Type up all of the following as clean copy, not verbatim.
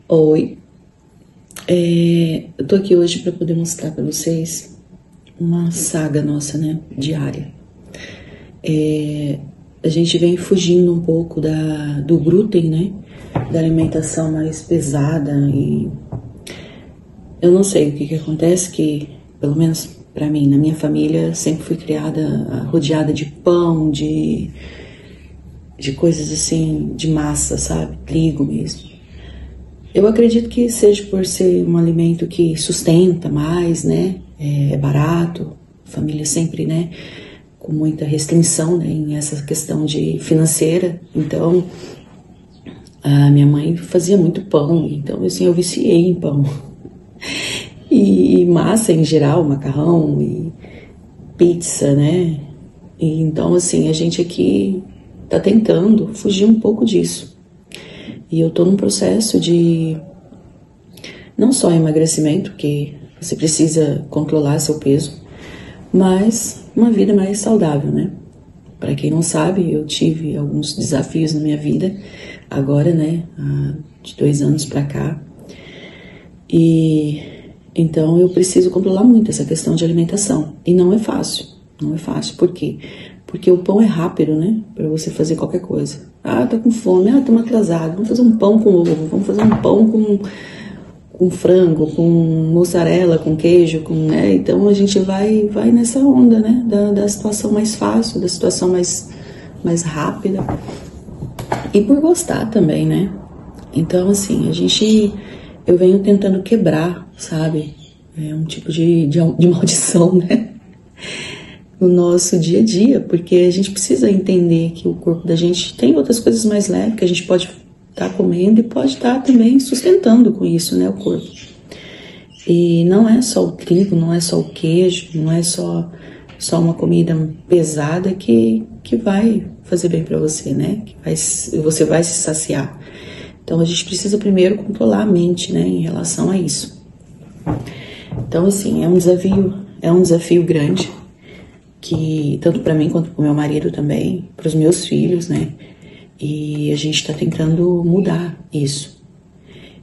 Oi, eu tô aqui hoje para poder mostrar para vocês uma saga nossa, né, diária. A gente vem fugindo um pouco do glúten, né, da alimentação mais pesada, e eu não sei o que acontece, que pelo menos para mim, na minha família, sempre fui criada rodeada de pão, de coisas assim, de massa, sabe, trigo mesmo. Eu acredito que seja por ser um alimento que sustenta mais, né? É barato, família sempre, né? Com muita restrição, né? Em essa questão de financeira. Então, a minha mãe fazia muito pão, então assim, eu viciei em pão. E massa em geral, macarrão e pizza, né? E então, assim, a gente aqui tá tentando fugir um pouco disso. E eu tô num processo de não só emagrecimento, que você precisa controlar seu peso, mas uma vida mais saudável, né? Para quem não sabe, eu tive alguns desafios na minha vida, agora, né, de 2 anos para cá. E então eu preciso controlar muito essa questão de alimentação. E não é fácil, não é fácil. Por quê? Porque o pão é rápido, né? Para você fazer qualquer coisa. Ah, tô com fome, estamos atrasados. Vamos fazer um pão com ovo, vamos fazer um pão com frango, com mussarela, com queijo, né? Então a gente vai nessa onda, né? Da situação mais fácil, da situação mais rápida. E por gostar também, né? Então, assim, eu venho tentando quebrar, sabe? É um tipo de maldição, né? No nosso dia a dia, porque a gente precisa entender que o corpo da gente tem outras coisas mais leves que a gente pode estar comendo e pode estar também sustentando com isso, né, o corpo. E não é só o trigo, não é só o queijo, não é só uma comida pesada que vai fazer bem para você, né, você vai se saciar. Então a gente precisa primeiro controlar a mente, né, em relação a isso. Então, assim, é um desafio grande, que tanto para mim quanto para o meu marido também, para os meus filhos, né? E a gente está tentando mudar isso.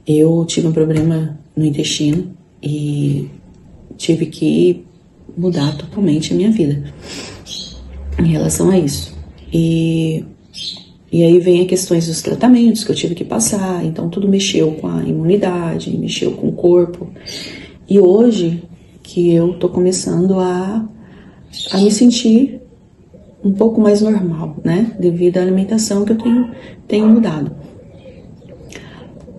Eu tive um problema no intestino e tive que mudar totalmente a minha vida em relação a isso. E aí vem as questões dos tratamentos que eu tive que passar, então tudo mexeu com a imunidade, mexeu com o corpo. E hoje que eu tô começando a me sentir um pouco mais normal, né? Devido à alimentação que eu tenho mudado.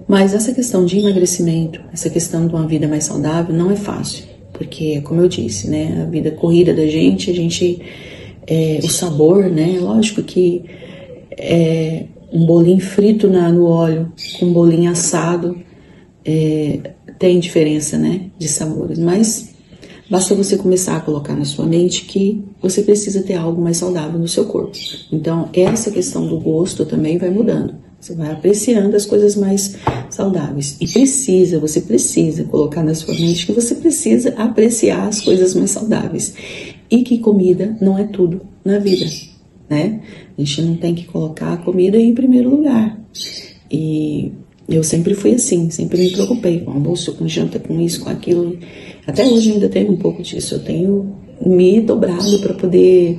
Mas essa questão de emagrecimento, essa questão de uma vida mais saudável não é fácil. Porque, como eu disse, né? A vida corrida da gente, o sabor, né? Lógico que um bolinho frito no óleo com um bolinho assado tem diferença, né? De sabores, mas basta você começar a colocar na sua mente que você precisa ter algo mais saudável no seu corpo. Então, essa questão do gosto também vai mudando. Você vai apreciando as coisas mais saudáveis. E você precisa colocar na sua mente que você precisa apreciar as coisas mais saudáveis. E que comida não é tudo na vida, né? A gente não tem que colocar a comida em primeiro lugar. E eu sempre fui assim, sempre me preocupei com almoço, com janta, com isso, com aquilo. Até hoje ainda tenho um pouco disso. Eu tenho me dobrado para poder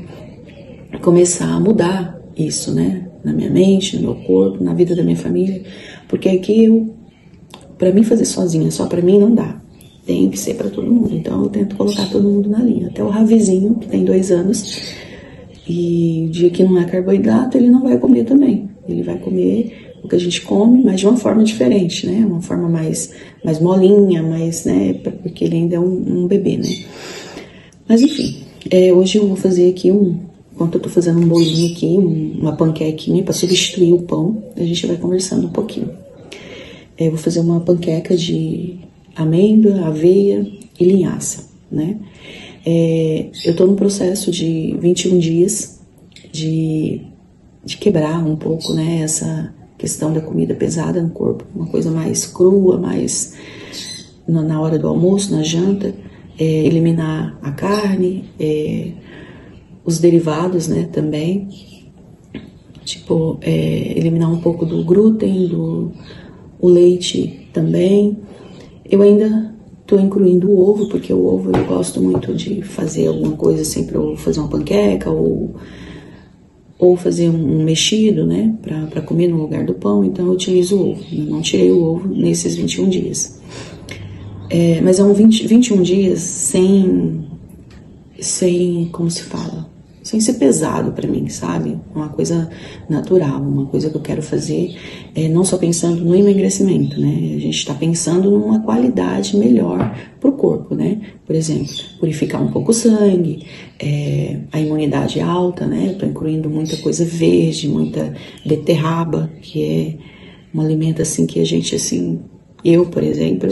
começar a mudar isso, né? Na minha mente, no meu corpo, na vida da minha família. Porque aqui para mim fazer sozinha, só para mim não dá. Tem que ser para todo mundo. Então eu tento colocar todo mundo na linha. Até o Ravizinho, que tem 2 anos, e o dia que não é carboidrato, ele não vai comer também. Ele vai comer o que a gente come, mas de uma forma diferente, né? Uma forma mais molinha, né? Porque ele ainda é um bebê, né? Mas enfim, hoje eu vou fazer aqui enquanto eu tô fazendo um bolinho aqui, uma panquequinha para substituir o pão, a gente vai conversando um pouquinho. Eu vou fazer uma panqueca de amêndoa, aveia e linhaça, né? Eu tô no processo de 21 dias de quebrar um pouco, né? Essa questão da comida pesada no corpo, uma coisa mais crua, mais na hora do almoço, na janta, eliminar a carne, os derivados, né, também, tipo, eliminar um pouco do glúten, o leite também. Eu ainda tô incluindo o ovo, porque o ovo eu gosto muito de fazer alguma coisa assim, pra eu fazer uma panqueca ou fazer um mexido, né, pra comer no lugar do pão, então eu utilizo o ovo. Eu não tirei o ovo nesses 21 dias. Mas é 21 dias sem, como se fala, sem ser pesado pra mim, sabe? Uma coisa natural, uma coisa que eu quero fazer, não só pensando no emagrecimento, né? A gente tá pensando numa qualidade melhor pro corpo, né? Por exemplo, purificar um pouco o sangue, a imunidade alta, né? Eu tô incluindo muita coisa verde, muita beterraba, que é um alimento assim que a gente, assim, eu, por exemplo,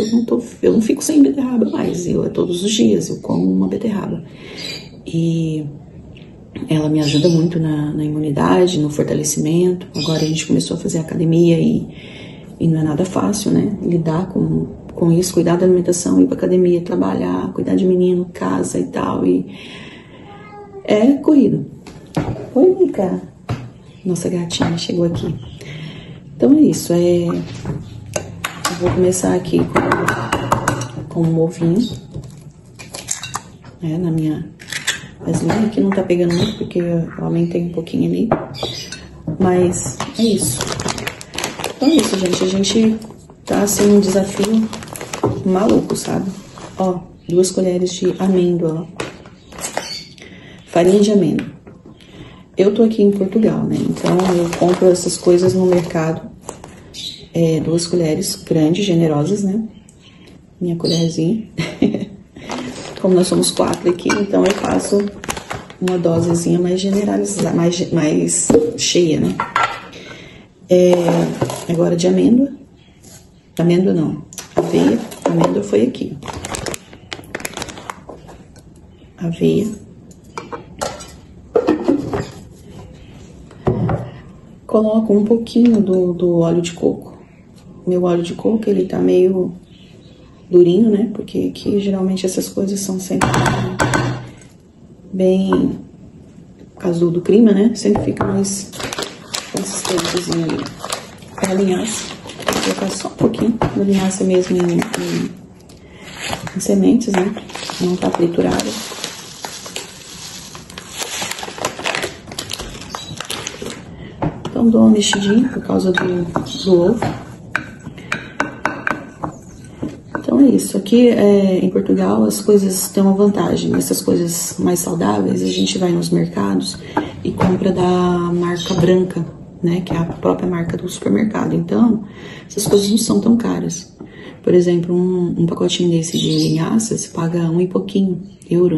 eu não fico sem beterraba mais, todos os dias eu como uma beterraba. E ela me ajuda muito na imunidade, no fortalecimento. Agora a gente começou a fazer academia e não é nada fácil, né? Lidar com isso, cuidar da alimentação, ir pra academia, trabalhar, cuidar de menino, casa e tal. E é corrido. Oi, Mica. Nossa gatinha chegou aqui. Então é isso. Eu vou começar aqui com um ovinho, na minha vasilha. Aqui não tá pegando muito porque eu aumentei um pouquinho ali. Mas é isso. Então é isso, gente. A gente tá assim num desafio maluco, sabe? Ó, 2 colheres de amêndoa, ó. Farinha de amêndoa. Eu tô aqui em Portugal, né? Então eu compro essas coisas no mercado. 2 colheres grandes, generosas, né? Minha colherzinha. Como nós somos 4 aqui, então eu faço uma dosezinha mais generalizada, mais cheia, né? Agora de amêndoa. Amêndoa não, aveia. Amêndoa foi aqui. Aveia. Coloco um pouquinho do óleo de coco. Meu óleo de coco, ele tá meio durinho, né? Porque aqui geralmente essas coisas são sempre bem, por causa do clima, né? Sempre fica mais consistentezinho ali. Para linhaça, vou colocar só um pouquinho da linhaça mesmo em sementes, né? Não tá triturada. Então dou uma mexidinha por causa do ovo. Então é isso. Aqui em Portugal as coisas têm uma vantagem. Essas coisas mais saudáveis a gente vai nos mercados e compra da marca branca, né? Que é a própria marca do supermercado. Então essas coisas não são tão caras. Por exemplo, um pacotinho desse de linhaça você paga €1 e pouquinho,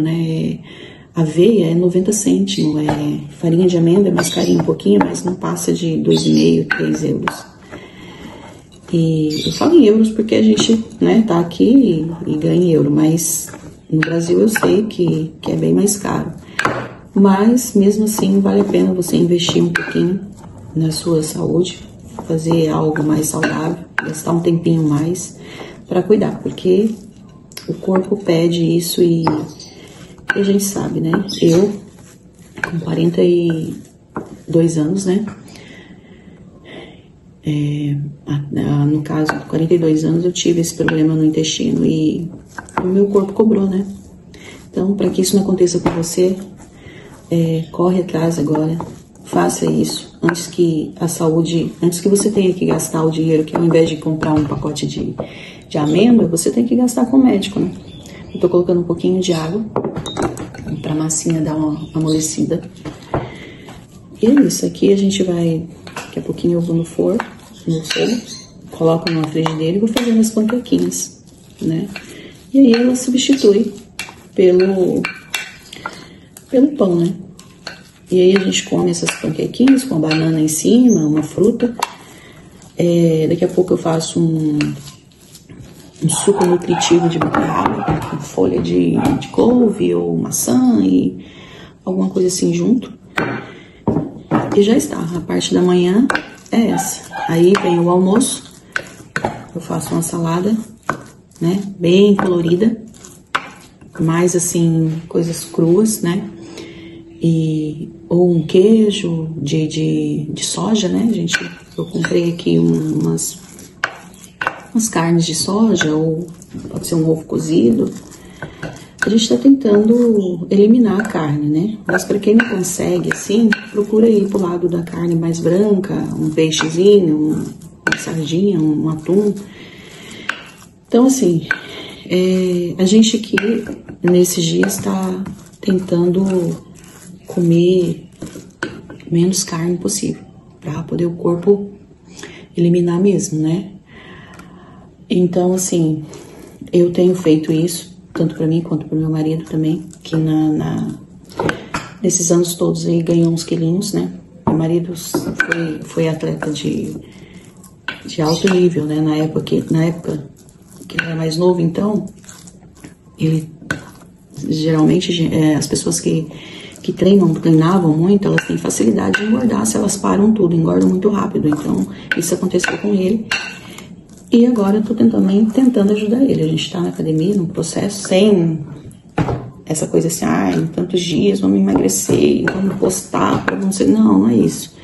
né? Aveia é 90 cêntimos. Farinha de amêndoa é mais carinho um pouquinho, mas não passa de 2,5, 3 euros. E eu falo em euros porque a gente, né, tá aqui e ganha em euro, mas no Brasil eu sei que é bem mais caro. Mas mesmo assim vale a pena você investir um pouquinho na sua saúde, fazer algo mais saudável, gastar um tempinho mais para cuidar, porque o corpo pede isso e a gente sabe, né? Eu, com 42 anos, né? No caso, com 42 anos eu tive esse problema no intestino e o meu corpo cobrou, né? Então, para que isso não aconteça com você, corre atrás agora, faça isso antes que você tenha que gastar o dinheiro, que ao invés de comprar um pacote de amêndoa, você tem que gastar com o médico, né? Eu tô colocando um pouquinho de água pra massinha dar uma amolecida. E é isso, aqui a gente vai, daqui a pouquinho eu vou no fogo, coloco numa frigideira e vou fazendo as panquequinhas, né? E aí ela substitui pelo pão, né? E aí a gente come essas panquequinhas com a banana em cima, uma fruta. Daqui a pouco eu faço um suco nutritivo de beterraba, com folha de couve ou maçã e alguma coisa assim junto. E já está, a parte da manhã é essa. Aí vem o almoço, eu faço uma salada, né, bem colorida, mais assim, coisas cruas, né, e ou um queijo de soja, né, gente? Eu comprei aqui umas carnes de soja, ou pode ser um ovo cozido. A gente está tentando eliminar a carne, né? Mas para quem não consegue, assim, procura ir pro lado da carne mais branca, um peixezinho, uma sardinha, um atum. Então, assim, a gente aqui, nesses dias, está tentando comer menos carne possível, para poder o corpo eliminar mesmo, né? Então, assim, eu tenho feito isso, tanto para mim quanto para meu marido também, que nesses anos todos aí ganhou uns quilinhos, né? Meu marido foi atleta de alto nível, né? Na época que ele era mais novo, então, ele geralmente as pessoas que treinavam muito, elas têm facilidade de engordar, se elas param tudo, engordam muito rápido. Então, isso aconteceu com ele. E agora eu tô tentando ajudar ele. A gente tá na academia, num processo, sem essa coisa assim, em tantos dias vamos emagrecer, vamos postar, pra não ser. Não é isso.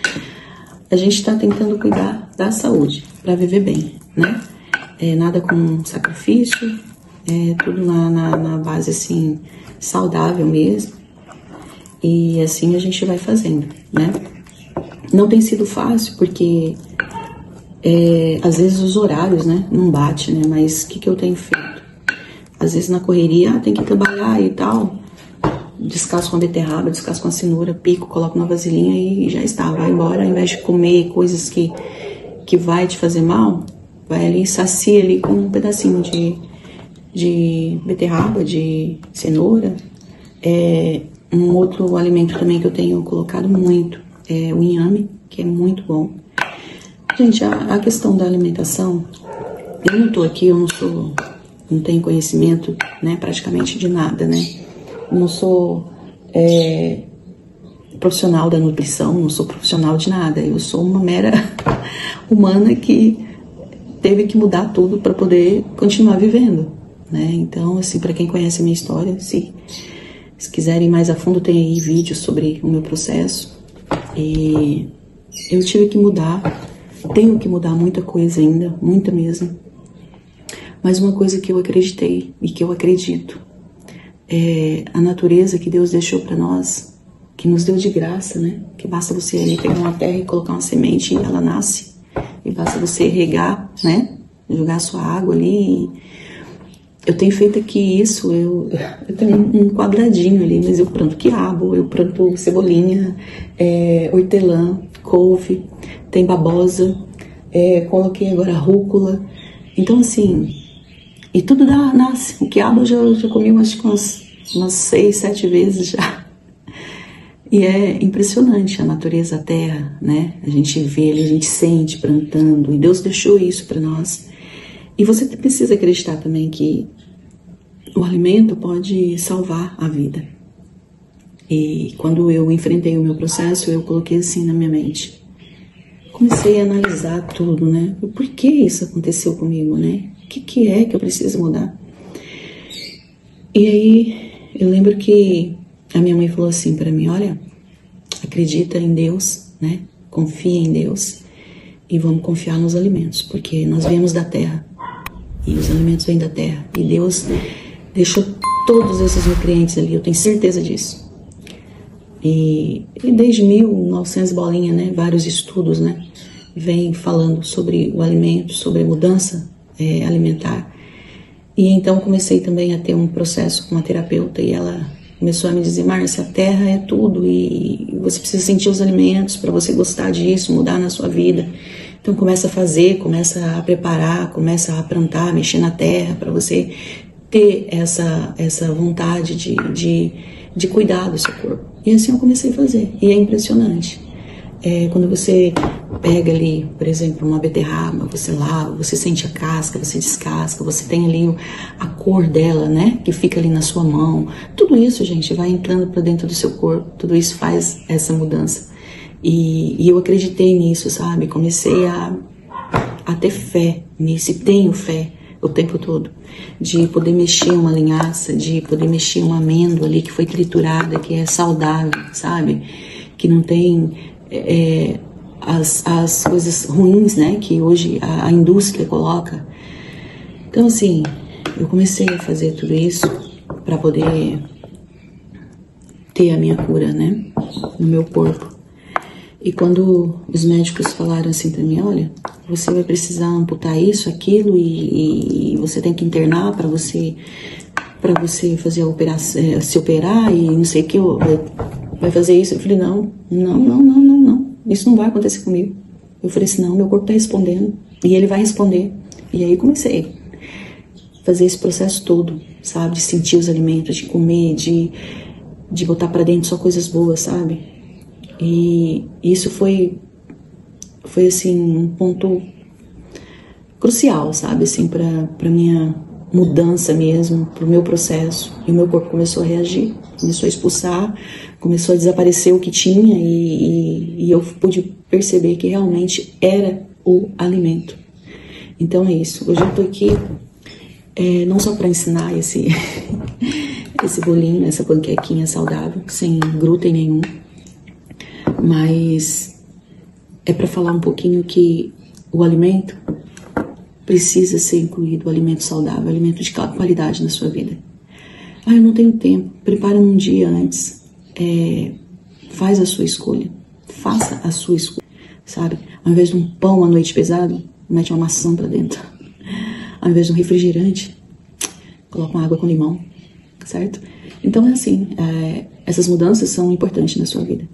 A gente tá tentando cuidar da saúde, pra viver bem, né? Nada com sacrifício, tudo na base, assim, saudável mesmo. E assim a gente vai fazendo, né? Não tem sido fácil, porque às vezes os horários, né, não bate, né? Mas o que eu tenho feito? Às vezes na correria, tem que trabalhar e tal, descasco uma beterraba, descasco uma cenoura, pico, coloco uma vasilhinha e já está, vai embora. Ao invés de comer coisas que vai te fazer mal, vai ali, sacia ali com um pedacinho de beterraba, de cenoura. Um outro alimento também que eu tenho colocado muito é o inhame, que é muito bom. Gente, a questão da alimentação, eu não tô aqui, não tenho conhecimento, né, praticamente de nada, né? Eu não sou profissional da nutrição, não sou profissional de nada. Eu sou uma mera humana que teve que mudar tudo para poder continuar vivendo, né? Então, assim, para quem conhece a minha história, se quiserem ir mais a fundo, tem aí vídeos sobre o meu processo. E eu tive que mudar, tenho que mudar muita coisa ainda, muita mesmo. Mas uma coisa que eu acreditei e que eu acredito é a natureza que Deus deixou para nós, que nos deu de graça, né? Que basta você ali pegar uma terra e colocar uma semente e ela nasce. E basta você regar, né? Jogar a sua água ali. Eu tenho feito aqui isso, eu tenho um quadradinho ali, mas eu planto quiabo, eu planto cebolinha, hortelã, couve, tem babosa, coloquei agora rúcula. Então, assim, e tudo nasce. O quiabo eu já comi umas 6, 7 vezes já. E é impressionante a natureza, a terra, né? A gente vê ali, a gente sente plantando, e Deus deixou isso para nós. E você precisa acreditar também que o alimento pode salvar a vida. E quando eu enfrentei o meu processo, eu coloquei assim na minha mente. Comecei a analisar tudo, né? Por que isso aconteceu comigo, né? O que é que eu preciso mudar? E aí, eu lembro que a minha mãe falou assim para mim, olha, acredita em Deus, né? Confia em Deus e vamos confiar nos alimentos, porque nós viemos da terra. E os alimentos vêm da terra. E Deus deixou todos esses nutrientes ali, eu tenho certeza disso. E desde 1900 bolinha, né, vários estudos, né, vem falando sobre o alimento, sobre a mudança alimentar. E então comecei também a ter um processo com uma terapeuta e ela começou a me dizer, Márcia, a terra é tudo e você precisa sentir os alimentos para você gostar disso, mudar na sua vida. Então começa a fazer, começa a preparar, começa a plantar, mexer na terra para você ter essa vontade de cuidar do seu corpo. E assim eu comecei a fazer. E é impressionante. Quando você pega ali, por exemplo, uma beterraba, você lava, você sente a casca, você descasca, você tem ali a cor dela, né? Que fica ali na sua mão. Tudo isso, gente, vai entrando para dentro do seu corpo. Tudo isso faz essa mudança. E eu acreditei nisso, sabe? Comecei a ter fé nisso, e tenho fé o tempo todo. De poder mexer uma linhaça, de poder mexer uma amêndoa ali que foi triturada, que é saudável, sabe? que não tem as coisas ruins, né, que hoje a indústria coloca. Então, assim, eu comecei a fazer tudo isso para poder ter a minha cura, né, no meu corpo. E quando os médicos falaram assim para mim, olha, você vai precisar amputar isso, aquilo, e você tem que internar para você fazer a operação, se operar e não sei o que, vai fazer isso. Eu falei, não, isso não vai acontecer comigo. Eu falei assim, não, meu corpo está respondendo e ele vai responder. E aí comecei a fazer esse processo todo, sabe, de sentir os alimentos, de comer, de botar para dentro só coisas boas, sabe? E isso foi assim, um ponto crucial, sabe, assim, para minha mudança mesmo, pro meu processo. E o meu corpo começou a reagir, começou a expulsar, começou a desaparecer o que tinha e eu pude perceber que realmente era o alimento. Então é isso. Hoje eu tô aqui não só para ensinar esse bolinho, essa panquequinha saudável, sem glúten nenhum, mas é para falar um pouquinho que o alimento precisa ser incluído, o alimento saudável, o alimento de qualidade na sua vida. Ah, eu não tenho tempo. Prepara um dia antes. Faz a sua escolha. Faça a sua escolha, sabe? Ao invés de um pão à noite pesado, mete uma maçã pra dentro. Ao invés de um refrigerante, coloca uma água com limão, certo? Então é assim, essas mudanças são importantes na sua vida.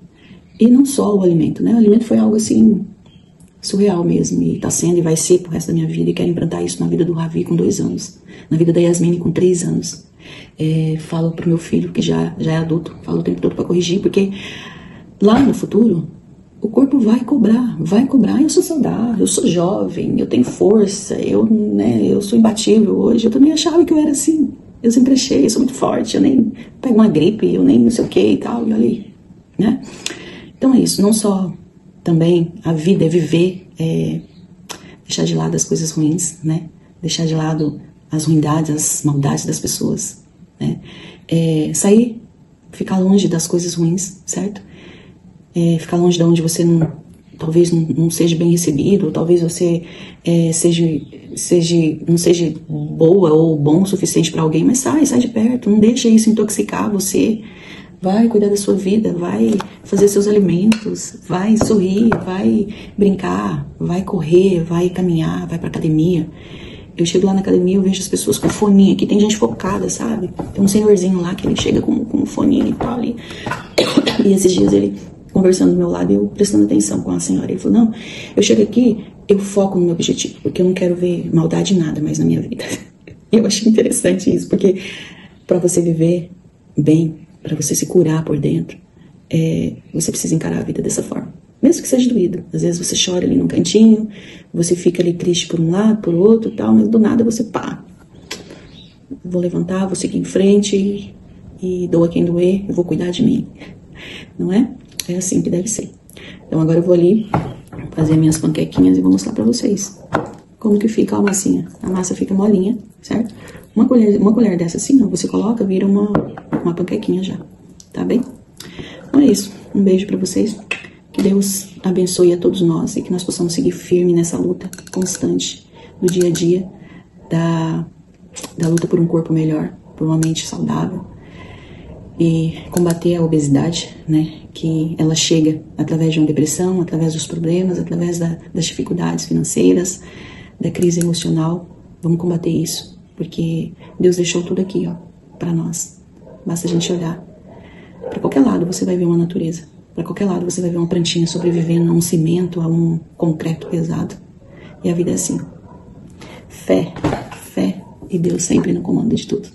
E não só o alimento, né? O alimento foi algo assim surreal mesmo, e tá sendo e vai ser pro resto da minha vida, e quero implantar isso na vida do Ravi com 2 anos, na vida da Yasmine com 3 anos. Falo pro meu filho, que já é adulto, falo o tempo todo pra corrigir, porque lá no futuro, o corpo vai cobrar, eu sou saudável, eu sou jovem, eu tenho força, eu sou imbatível hoje, eu também achava que eu era assim, eu sempre achei, eu sou muito forte, eu nem pego uma gripe, eu nem não sei o que e tal, e olha aí, né? Então é isso, não só também a vida é viver, deixar de lado as coisas ruins, né? Deixar de lado as ruindades, as maldades das pessoas, né? Sair, ficar longe das coisas ruins, certo? Ficar longe de onde você talvez não seja bem recebido, ou talvez você não seja boa ou bom o suficiente para alguém, mas sai de perto, não deixa isso intoxicar você. Vai cuidar da sua vida, vai fazer seus alimentos, vai sorrir, vai brincar, vai correr, vai caminhar, vai pra academia. Eu chego lá na academia, eu vejo as pessoas com foninho, aqui tem gente focada, sabe? Tem um senhorzinho lá que ele chega com um foninho e tal ali. E esses dias ele conversando do meu lado e eu prestando atenção com a senhora. Ele falou, não, eu chego aqui, eu foco no meu objetivo, porque eu não quero ver maldade em nada mais na minha vida. Eu achei interessante isso, porque pra você viver bem, para você se curar por dentro, você precisa encarar a vida dessa forma. Mesmo que seja doído. Às vezes você chora ali num cantinho, você fica ali triste por um lado, por outro e tal, mas do nada você vou levantar, vou seguir em frente e doa quem doer, eu vou cuidar de mim. Não é? É assim que deve ser. Então agora eu vou ali fazer minhas panquequinhas e vou mostrar para vocês como que fica a massinha. A massa fica molinha, certo? Uma colher dessa assim, ó, você coloca, vira uma panquequinha já, tá bem? Então é isso, um beijo pra vocês, que Deus abençoe a todos nós e que nós possamos seguir firme nessa luta constante do dia a dia, da luta por um corpo melhor, por uma mente saudável e combater a obesidade, né, que ela chega através de uma depressão, através dos problemas, através das dificuldades financeiras, da crise emocional. Vamos combater isso. Porque Deus deixou tudo aqui, ó, pra nós. Basta a gente olhar. Pra qualquer lado você vai ver uma natureza. Pra qualquer lado você vai ver uma plantinha sobrevivendo a um cimento, a um concreto pesado. E a vida é assim. Fé e Deus sempre no comando de tudo.